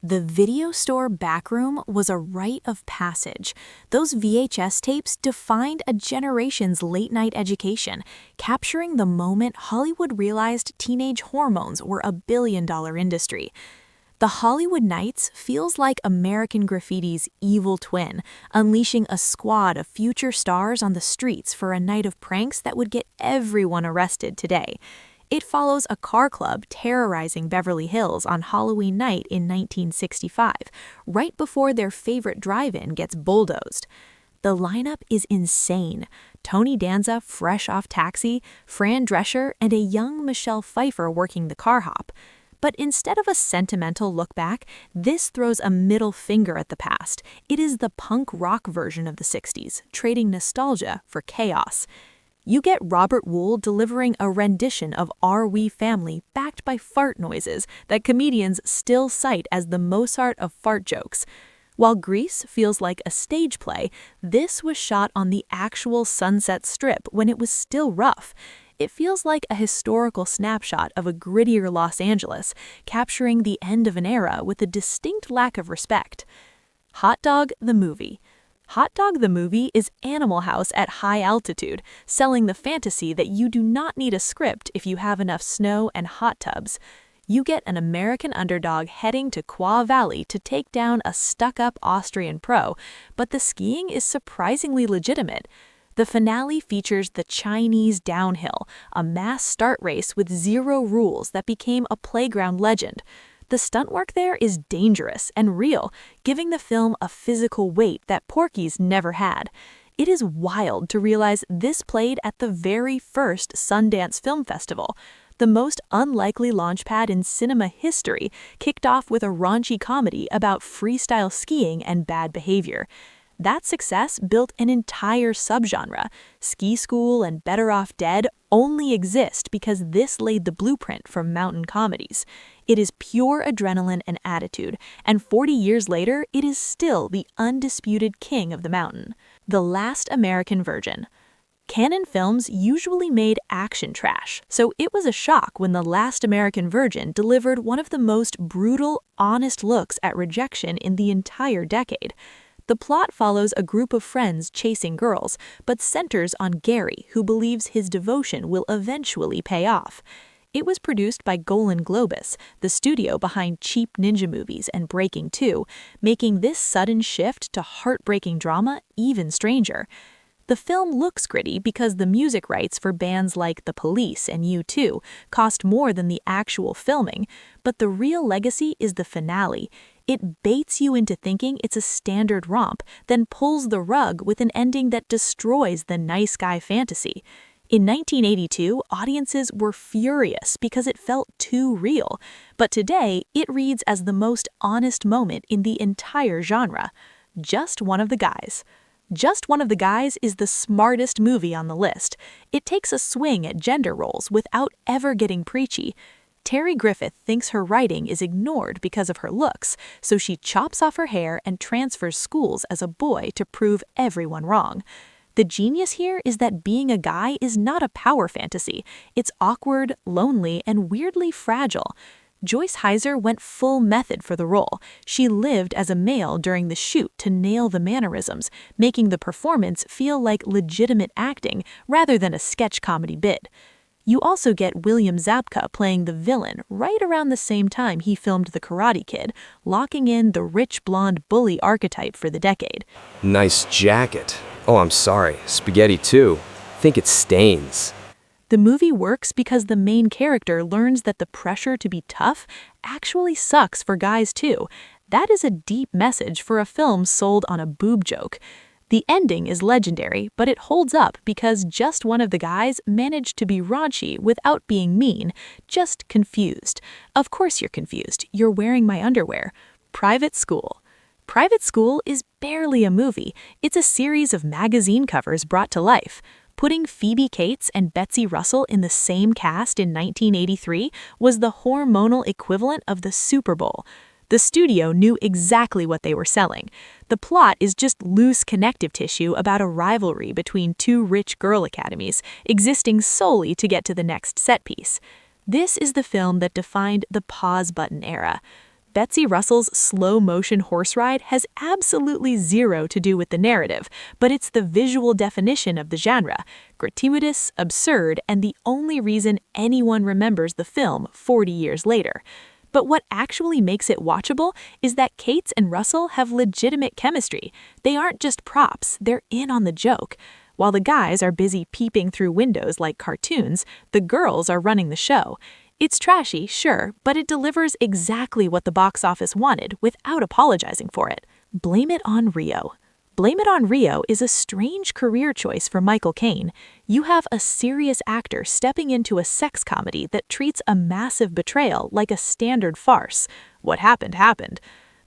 The video store backroom was a rite of passage. Those VHS tapes defined a generation's late-night education, capturing the moment Hollywood realized teenage hormones were a billion-dollar industry. The Hollywood Nights feels like American Graffiti's evil twin, unleashing a squad of future stars on the streets for a night of pranks that would get everyone arrested today. It follows a car club terrorizing Beverly Hills on Halloween night in 1965, right before their favorite drive-in gets bulldozed. The lineup is insane. Tony Danza fresh off Taxi, Fran Drescher, and a young Michelle Pfeiffer working the car hop. But instead of a sentimental look back, this throws a middle finger at the past. It is the punk rock version of the 60s, trading nostalgia for chaos. You get Robert Wool delivering a rendition of Are We Family backed by fart noises that comedians still cite as the Mozart of fart jokes. While Grease feels like a stage play, this was shot on the actual Sunset Strip when it was still rough. It feels like a historical snapshot of a grittier Los Angeles, capturing the end of an era with a distinct lack of respect. Hot Dog the Movie. Hot Dog the Movie is Animal House at high altitude, selling the fantasy that you do not need a script if you have enough snow and hot tubs. You get an American underdog heading to Quaw Valley to take down a stuck-up Austrian pro, but the skiing is surprisingly legitimate. The finale features the Chinese downhill, a mass start race with zero rules that became a playground legend. The stunt work there is dangerous and real, giving the film a physical weight that Porky's never had. It is wild to realize this played at the very first Sundance Film Festival. The most unlikely launchpad in cinema history kicked off with a raunchy comedy about freestyle skiing and bad behavior. That success built an entire subgenre. Ski School and Better Off Dead only exist because this laid the blueprint for mountain comedies. It is pure adrenaline and attitude, and 40 years later, it is still the undisputed king of the mountain. The Last American Virgin. Canon Films usually made action trash, so it was a shock when The Last American Virgin delivered one of the most brutal, honest looks at rejection in the entire decade. The plot follows a group of friends chasing girls, but centers on Gary, who believes his devotion will eventually pay off. It was produced by Golan Globus, the studio behind cheap ninja movies and Breaking 2, making this sudden shift to heartbreaking drama even stranger. The film looks gritty because the music rights for bands like The Police and U2 cost more than the actual filming, but the real legacy is the finale. It baits you into thinking it's a standard romp, then pulls the rug with an ending that destroys the nice guy fantasy. In 1982, audiences were furious because it felt too real, but today it reads as the most honest moment in the entire genre. Just One of the Guys. Just One of the Guys is the smartest movie on the list. It takes a swing at gender roles without ever getting preachy. Terry Griffith thinks her writing is ignored because of her looks, so she chops off her hair and transfers schools as a boy to prove everyone wrong. The genius here is that being a guy is not a power fantasy. It's awkward, lonely, and weirdly fragile. Joyce Heiser went full method for the role. She lived as a male during the shoot to nail the mannerisms, making the performance feel like legitimate acting rather than a sketch comedy bit. You also get William Zabka playing the villain right around the same time he filmed The Karate Kid, locking in the rich blonde bully archetype for the decade. Nice jacket. Oh, I'm sorry. Spaghetti too. Think it stains. The movie works because the main character learns that the pressure to be tough actually sucks for guys too. That is a deep message for a film sold on a boob joke. The ending is legendary, but it holds up because Just One of the Guys managed to be raunchy without being mean, just confused. Of course you're confused. You're wearing my underwear. Private School. Private School is barely a movie. It's a series of magazine covers brought to life. Putting Phoebe Cates and Betsy Russell in the same cast in 1983 was the hormonal equivalent of the Super Bowl. The studio knew exactly what they were selling. The plot is just loose connective tissue about a rivalry between two rich girl academies, existing solely to get to the next set piece. This is the film that defined the pause button era. Betsy Russell's slow-motion horse ride has absolutely zero to do with the narrative, but it's the visual definition of the genre, gratuitous, absurd, and the only reason anyone remembers the film 40 years later. But what actually makes it watchable is that Cates and Russell have legitimate chemistry. They aren't just props, they're in on the joke. While the guys are busy peeping through windows like cartoons, the girls are running the show. It's trashy, sure, but it delivers exactly what the box office wanted without apologizing for it. Blame It on Rio. Blame It on Rio is a strange career choice for Michael Caine. You have a serious actor stepping into a sex comedy that treats a massive betrayal like a standard farce. What happened, happened.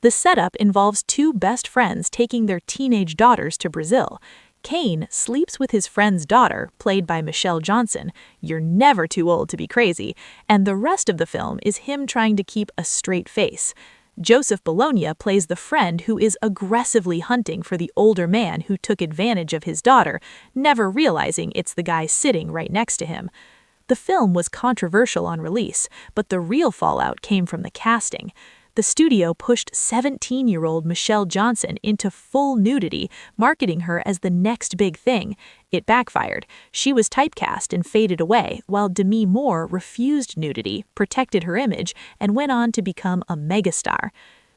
The setup involves two best friends taking their teenage daughters to Brazil. Caine sleeps with his friend's daughter, played by Michelle Johnson. You're never too old to be crazy, and the rest of the film is him trying to keep a straight face. Joseph Bologna plays the friend who is aggressively hunting for the older man who took advantage of his daughter, never realizing it's the guy sitting right next to him. The film was controversial on release, but the real fallout came from the casting. The studio pushed 17-year-old Michelle Johnson into full nudity, marketing her as the next big thing. It backfired. She was typecast and faded away, while Demi Moore refused nudity, protected her image, and went on to become a megastar.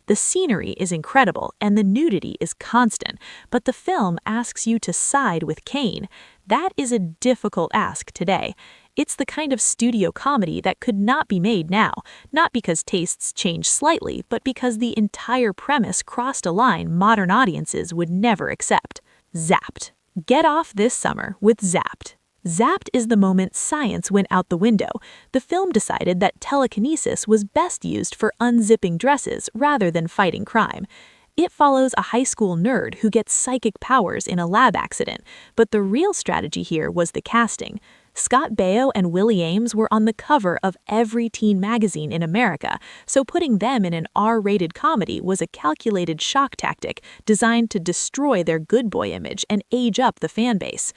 The scenery is incredible and the nudity is constant, but the film asks you to side with Caine. That is a difficult ask today. It's the kind of studio comedy that could not be made now, not because tastes changed slightly, but because the entire premise crossed a line modern audiences would never accept. Zapped. Get off this summer with Zapped. Zapped is the moment science went out the window. The film decided that telekinesis was best used for unzipping dresses rather than fighting crime. It follows a high school nerd who gets psychic powers in a lab accident, but the real strategy here was the casting. Scott Baio and Willie Ames were on the cover of every teen magazine in America, so putting them in an R-rated comedy was a calculated shock tactic designed to destroy their good boy image and age up the fan base.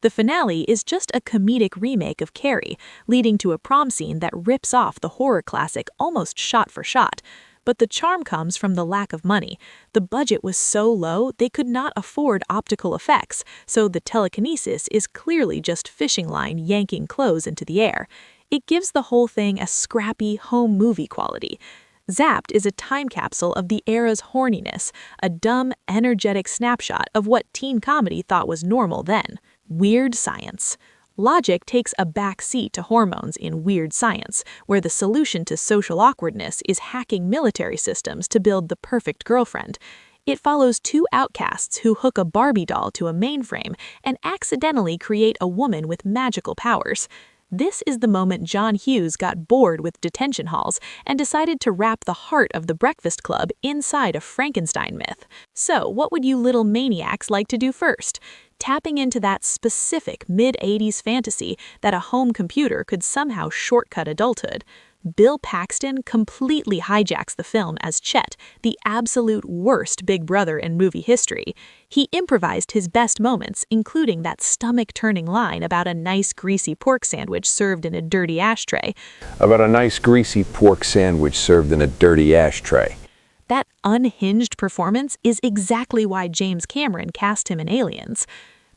The finale is just a comedic remake of Carrie, leading to a prom scene that rips off the horror classic almost shot for shot. But the charm comes from the lack of money. The budget was so low they could not afford optical effects, so the telekinesis is clearly just fishing line yanking clothes into the air. It gives the whole thing a scrappy home movie quality. Zapped is a time capsule of the era's horniness, a dumb, energetic snapshot of what teen comedy thought was normal then. Weird science. Logic takes a back seat to hormones in Weird Science, where the solution to social awkwardness is hacking military systems to build the perfect girlfriend. It follows two outcasts who hook a Barbie doll to a mainframe and accidentally create a woman with magical powers. This is the moment John Hughes got bored with detention halls and decided to wrap the heart of the Breakfast Club inside a Frankenstein myth. So, what would you little maniacs like to do first? Tapping into that specific mid-80s fantasy that a home computer could somehow shortcut adulthood. Bill Paxton completely hijacks the film as Chet, the absolute worst big brother in movie history. He improvised his best moments, including that stomach-turning line about a nice greasy pork sandwich served in a dirty ashtray. About a nice greasy pork sandwich served in a dirty ashtray. That unhinged performance is exactly why James Cameron cast him in Aliens.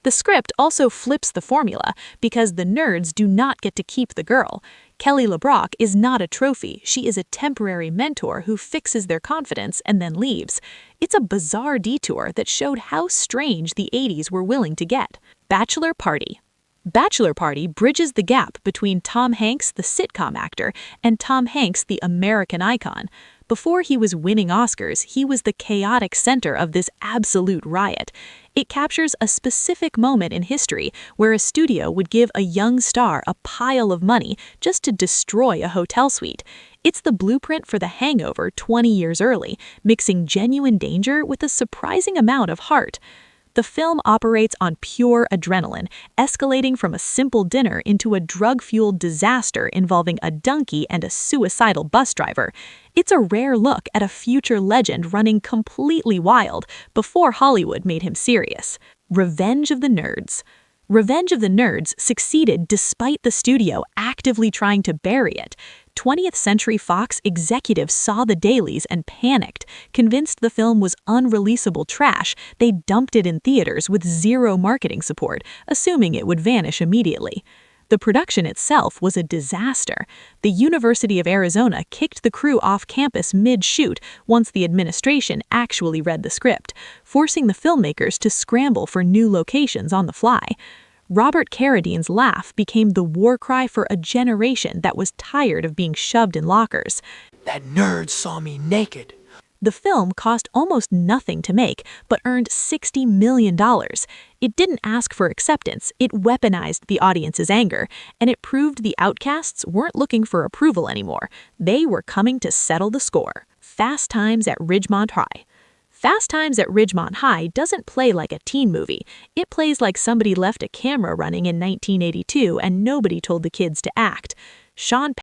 The script also flips the formula because the nerds do not get to keep the girl. Kelly LeBrock is not a trophy, she is a temporary mentor who fixes their confidence and then leaves. It's a bizarre detour that showed how strange the 80s were willing to get. Bachelor Party. Bachelor Party bridges the gap between Tom Hanks, the sitcom actor, and Tom Hanks, the American icon. Before he was winning Oscars, he was the chaotic center of this absolute riot. It captures a specific moment in history where a studio would give a young star a pile of money just to destroy a hotel suite. It's the blueprint for The Hangover 20 years early, mixing genuine danger with a surprising amount of heart. The film operates on pure adrenaline, escalating from a simple dinner into a drug-fueled disaster involving a donkey and a suicidal bus driver. It's a rare look at a future legend running completely wild before Hollywood made him serious. Revenge of the Nerds. Revenge of the Nerds succeeded despite the studio actively trying to bury it. 20th Century Fox executives saw the dailies and panicked. Convinced the film was unreleasable trash, they dumped it in theaters with zero marketing support, assuming it would vanish immediately. The production itself was a disaster. The University of Arizona kicked the crew off campus mid-shoot once the administration actually read the script, forcing the filmmakers to scramble for new locations on the fly. Robert Carradine's laugh became the war cry for a generation that was tired of being shoved in lockers. That nerd saw me naked. The film cost almost nothing to make, but earned $60 million. It didn't ask for acceptance, it weaponized the audience's anger, and it proved the outcasts weren't looking for approval anymore. They were coming to settle the score. Fast Times at Ridgemont High. Fast Times at Ridgemont High doesn't play like a teen movie. It plays like somebody left a camera running in 1982 and nobody told the kids to act. Sean